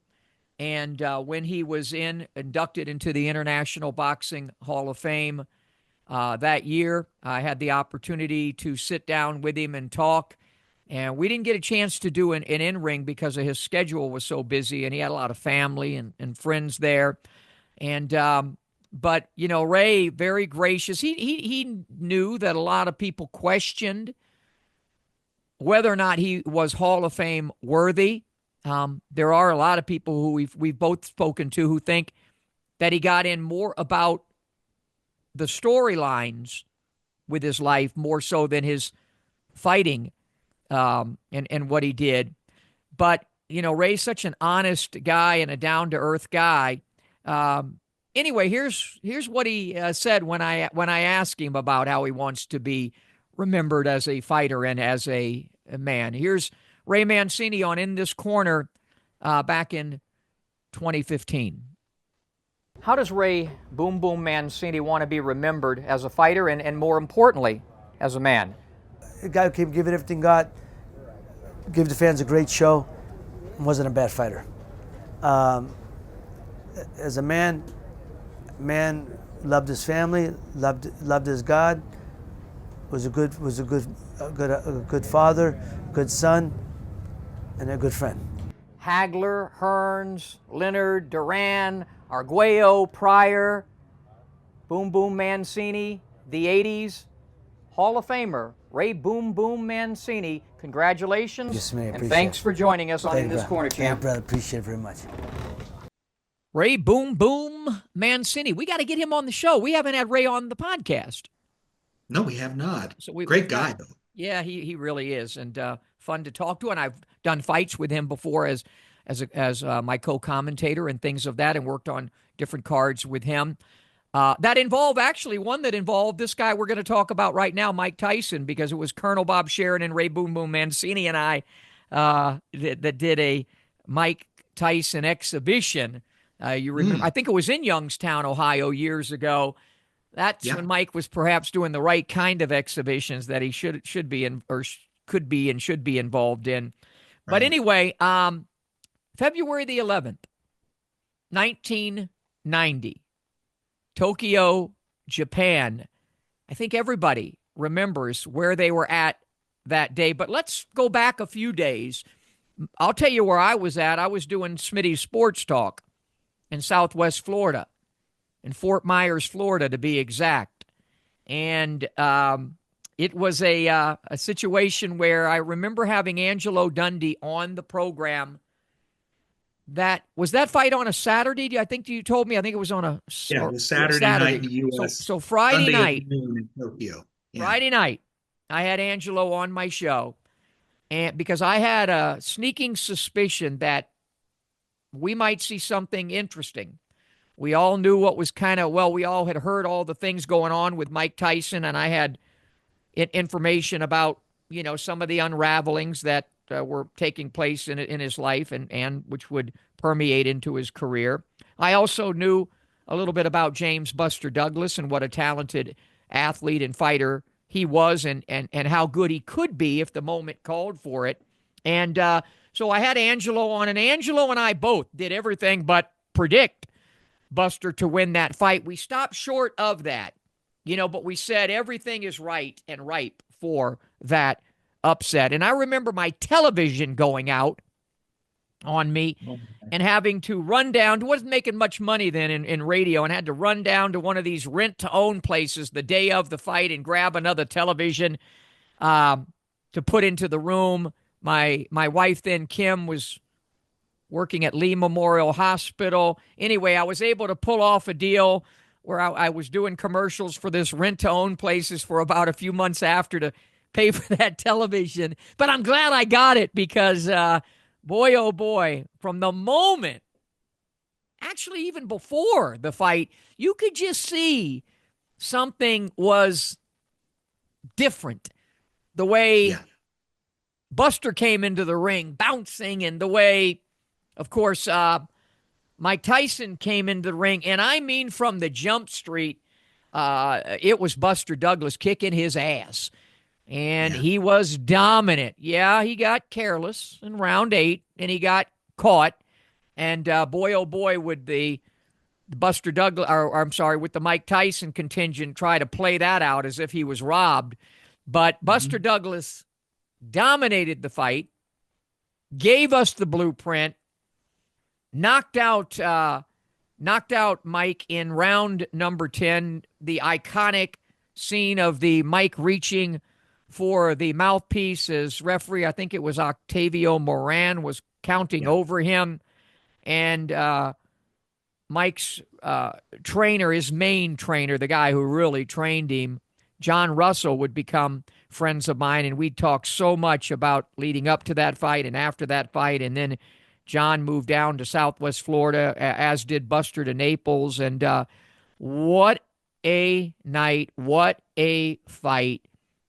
And when he was inducted into the International Boxing Hall of Fame that year, I had the opportunity to sit down with him and talk. And we didn't get a chance to do an in-ring because of his schedule was so busy, and he had a lot of family and friends there. And but Ray, very gracious. He knew that a lot of people questioned whether or not he was Hall of Fame worthy. There are a lot of people who we've both spoken to who think that he got in more about the storylines with his life more so than his fighting and what he did. But, Ray's such an honest guy and a down-to-earth guy. Anyway, here's what he said when I asked him about how he wants to be remembered as a fighter and as a man. Here's Ray Mancini on In This Corner back in 2015. How does Ray Boom Boom Mancini want to be remembered as a fighter and more importantly, as a man? A guy who kept giving everything got, gave the fans a great show, and wasn't a bad fighter. As a man loved his family, loved his God, was a good father, good son, and a good friend. Hagler, Hearns, Leonard, Duran, Arguello, Pryor, Boom Boom Mancini, the 80s, Hall of Famer, Ray Boom Boom Mancini. Congratulations, Yes, man, and thanks for joining us on In This Corner, champ. Yeah, brother, appreciate it very much. Ray Boom Boom Mancini. We got to get him on the show. We haven't had Ray on the podcast. No, we have not. So Great guy, though. Yeah, he really is, and fun to talk to. And I've done fights with him before as my co-commentator and things of that, and worked on different cards with him. That involved one that involved this guy we're going to talk about right now, Mike Tyson, because it was Colonel Bob Sharon and Ray Boom Boom Mancini and I that did a Mike Tyson exhibition. You remember? I think it was in Youngstown, Ohio, years ago. That's when Mike was perhaps doing the right kind of exhibitions that he should be in, or could be and should be involved in. Right. But anyway, February the 11th, 1990, Tokyo, Japan. I think everybody remembers where they were at that day. But let's go back a few days. I'll tell you where I was at. I was doing Smitty's Sports Talk in Southwest Florida, in Fort Myers, Florida, to be exact. And it was a situation where I remember having Angelo Dundee on the program. Was that fight on a Saturday? I think you told me. I think it was on a it was Saturday night in the U.S. So Friday Sunday night in Tokyo. Yeah. Friday night, I had Angelo on my show, and because I had a sneaking suspicion that we might see something interesting. We all knew what was we all had heard all the things going on with Mike Tyson, and I had information about, some of the unravelings that were taking place in his life and which would permeate into his career. I also knew a little bit about James Buster Douglas and what a talented athlete and fighter he was, and how good he could be if the moment called for it. And so I had Angelo on, and Angelo and I both did everything but predict Buster to win that fight. We stopped short of that, but we said everything is right and ripe for that upset. And I remember my television going out on me and having to run down. Wasn't making much money then in radio, and had to run down to one of these rent-to-own places the day of the fight and grab another television to put into the room. My wife then, Kim, was working at Lee Memorial Hospital. Anyway, I was able to pull off a deal where I was doing commercials for this rent-to-own places for about a few months after to pay for that television. But I'm glad I got it because, boy, oh boy, from the moment, actually even before the fight, you could just see something was different. The way Buster came into the ring bouncing, and the way, of course, Mike Tyson came into the ring. And I mean, from the jump street, it was Buster Douglas kicking his ass. And he was dominant. Yeah, he got careless in round 8, and he got caught. And boy, oh boy, would the Buster Douglas, with the Mike Tyson contingent try to play that out as if he was robbed. But Buster Douglas dominated the fight, gave us the blueprint, knocked out Mike in round number 10, the iconic scene of the Mike reaching for the mouthpiece as referee. I think it was Octavio Moran was counting over him. And Mike's trainer, his main trainer, the guy who really trained him, John Russell, would become friends of mine. And we'd talk so much about leading up to that fight and after that fight. And then John moved down to Southwest Florida, as did Buster to Naples. And what a night, what a fight.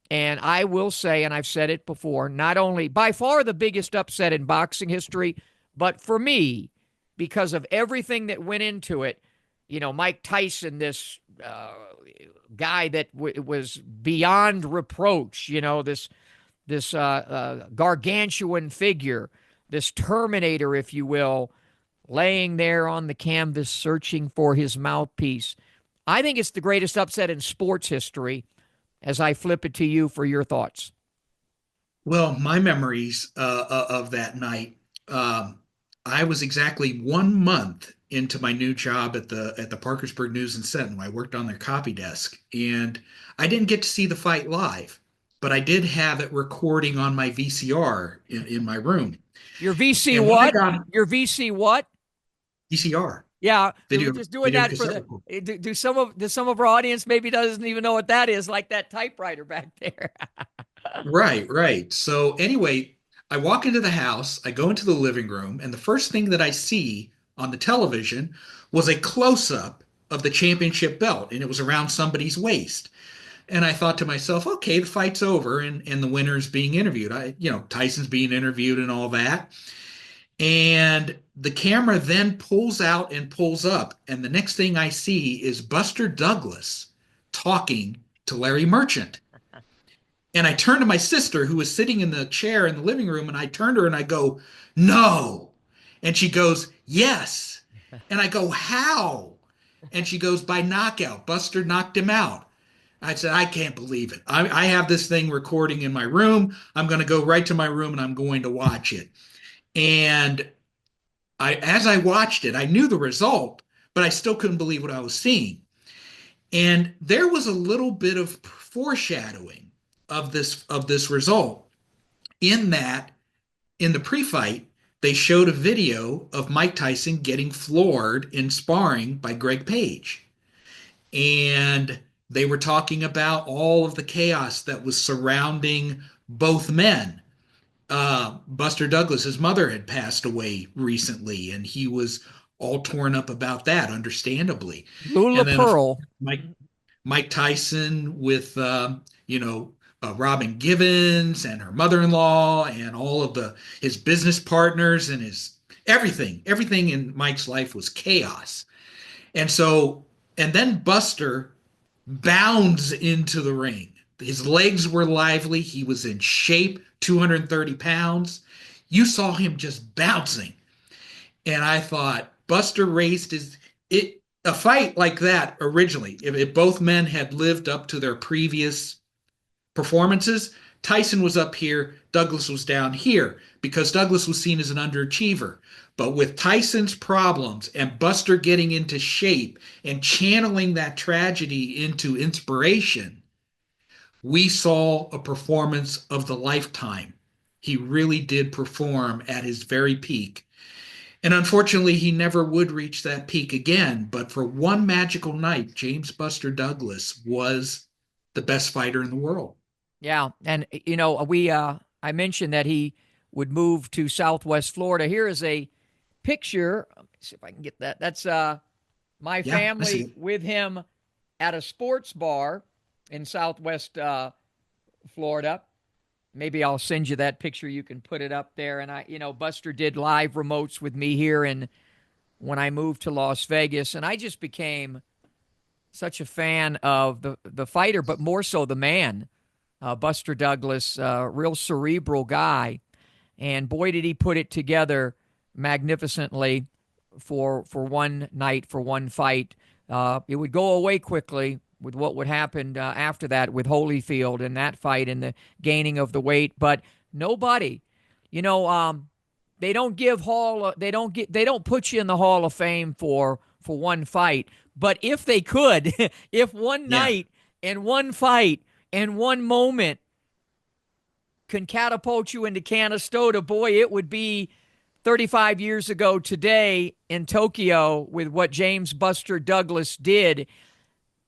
And I will say, and I've said it before, not only by far the biggest upset in boxing history, but for me, because of everything that went into it, Mike Tyson, this guy that was beyond reproach, this gargantuan figure, this Terminator, if you will, laying there on the canvas searching for his mouthpiece. I think it's the greatest upset in sports history. As I flip it to you for your thoughts. Well, my memories of that night, I was exactly 1 month into my new job at the Parkersburg News and Sentinel. I worked on their copy desk, and I didn't get to see the fight live, but I did have it recording on my VCR in my room. Your VC And when I what? got Your VC what? VCR. Yeah, Video, we're just doing video that for cassette. the. Do some of our audience maybe doesn't even know what that is, like that typewriter back there. Right, right. So anyway, I walk into the house, I go into the living room, and the first thing that I see on the television was a close-up of the championship belt, and it was around somebody's waist. And I thought to myself, okay, the fight's over, and the winner's being interviewed. Tyson's being interviewed and all that. And the camera then pulls out and pulls up, and the next thing I see is Buster Douglas talking to Larry Merchant. And I turned to my sister, who was sitting in the chair in the living room, and I turned to her and I go, no. And she goes, yes. And I go, how? And she goes, by knockout. Buster knocked him out. I said, I can't believe it. I have this thing recording in my room. I'm going to go right to my room and I'm going to watch it. And as I watched it, I knew the result, but I still couldn't believe what I was seeing. And there was a little bit of foreshadowing of this result, in that in the pre-fight they showed a video of Mike Tyson getting floored in sparring by Greg Page, and they were talking about all of the chaos that was surrounding both men. Buster Douglas, his mother had passed away recently, and he was all torn up about that, understandably. Lula And then Pearl. Mike Tyson with Robin Givens and her mother-in-law and all of his business partners, and his everything in Mike's life was chaos. And then Buster bounds into the ring. His legs were lively. He was in shape, 230 pounds. You saw him just bouncing. And I thought, Buster raised a fight like that originally, if both men had lived up to their previous performances, Tyson was up here, Douglas was down here, because Douglas was seen as an underachiever. But with Tyson's problems and Buster getting into shape and channeling that tragedy into inspiration, we saw a performance of the lifetime. He really did perform at his very peak. And unfortunately, he never would reach that peak again. But for one magical night, James Buster Douglas was the best fighter in the world. Yeah, and I mentioned that he would move to Southwest Florida. Here is a picture. Let me see if I can get that. That's my family with him at a sports bar in Southwest Florida. Maybe I'll send you that picture. You can put it up there. And Buster did live remotes with me here, and when I moved to Las Vegas, and I just became such a fan of the fighter, but more so the man. Buster Douglas, real cerebral guy, and boy, did he put it together magnificently for one night, for one fight. It would go away quickly with what would happen after that with Holyfield and that fight and the gaining of the weight. But nobody, they don't they don't put you in the Hall of Fame for one fight. But if they could, if one night and one fight and one moment can catapult you into Canastota, boy, it would be 35 years ago today in Tokyo with what James Buster Douglas did.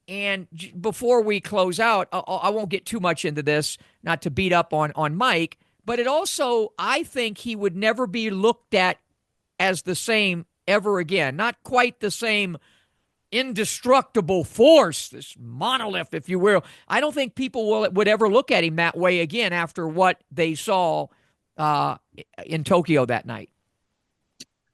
And before we close out, I won't get too much into this, not to beat up on Mike, but it also, I think he would never be looked at as the same ever again. Not quite the same indestructible force, this monolith, if you will. I don't think people would ever look at him that way again after what they saw in Tokyo that night.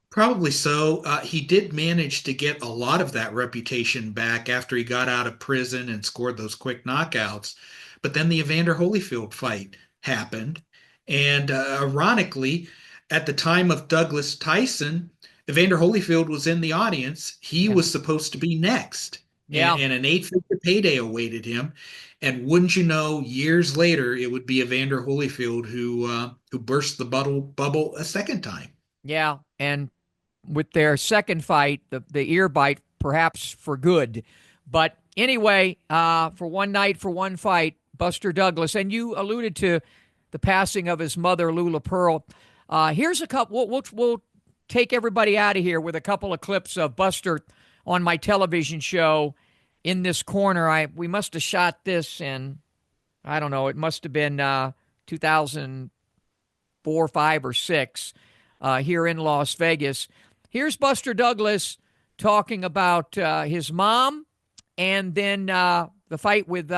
Probably so. He did manage to get a lot of that reputation back after he got out of prison and scored those quick knockouts. But then the Evander Holyfield fight happened. And ironically, at the time of Douglas Tyson, Evander Holyfield was in the audience. He was supposed to be next. Yeah. And an 8-figure payday awaited him. And wouldn't you know, years later, it would be Evander Holyfield who burst the bubble a second time. Yeah, and with their second fight, the ear bite, perhaps for good. But anyway, for one night, for one fight, Buster Douglas, and you alluded to the passing of his mother, Lula Pearl. Here's a couple. We'll take everybody out of here with a couple of clips of Buster on my television show. In this corner, we must have shot this in, I don't know, it must have been 2004, 5, or 6 here in Las Vegas. Here's Buster Douglas talking about his mom and then the fight with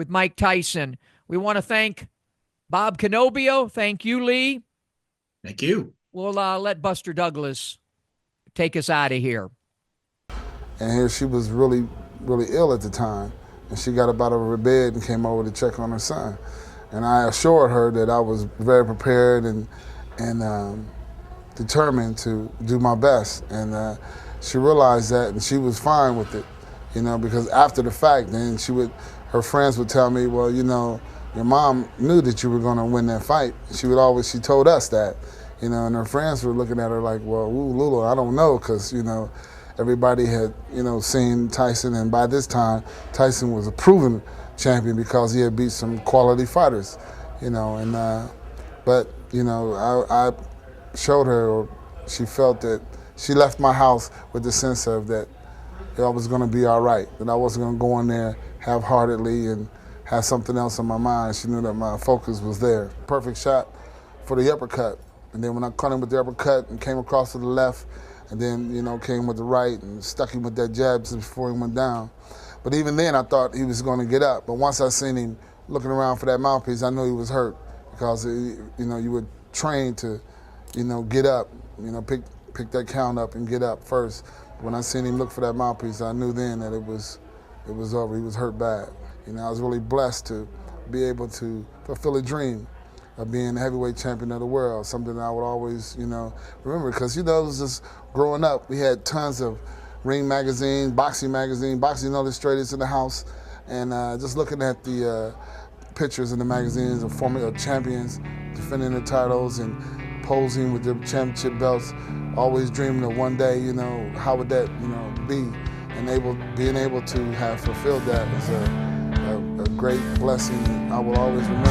Mike Tyson. We want to thank Bob Canobbio. Thank you, Lee. Thank you. We'll let Buster Douglas take us out of here. And here she was really ill at the time. And she got up out of her bed and came over to check on her son. And I assured her that I was very prepared and determined to do my best. And she realized that, and she was fine with it, because after the fact, then her friends would tell me, well, your mom knew that you were going to win that fight. She told us that, and her friends were looking at her like, well, ooh, Lula, I don't know, because, everybody had, seen Tyson, and by this time, Tyson was a proven champion because he had beat some quality fighters, but I showed her, or she felt that she left my house with the sense of that I was going to be all right, that I wasn't going to go in there half-heartedly and have something else on my mind. She knew that my focus was there. Perfect shot for the uppercut, and then when I caught him with the uppercut and came across to the left, and then, came with the right and stuck him with that jab before he went down. But even then, I thought he was going to get up. But once I seen him looking around for that mouthpiece, I knew he was hurt because, you were trained to, get up, pick that count up and get up first. When I seen him look for that mouthpiece, I knew then that it was over. He was hurt bad. I was really blessed to be able to fulfill a dream of being the heavyweight champion of the world, something that I would always, remember. Because, it was just growing up, we had tons of ring magazine, boxing illustrators in the house, and just looking at the pictures in the magazines of former champions defending their titles and posing with their championship belts, always dreaming of one day, how would that, be, and being able to have fulfilled that is a great blessing I will always remember.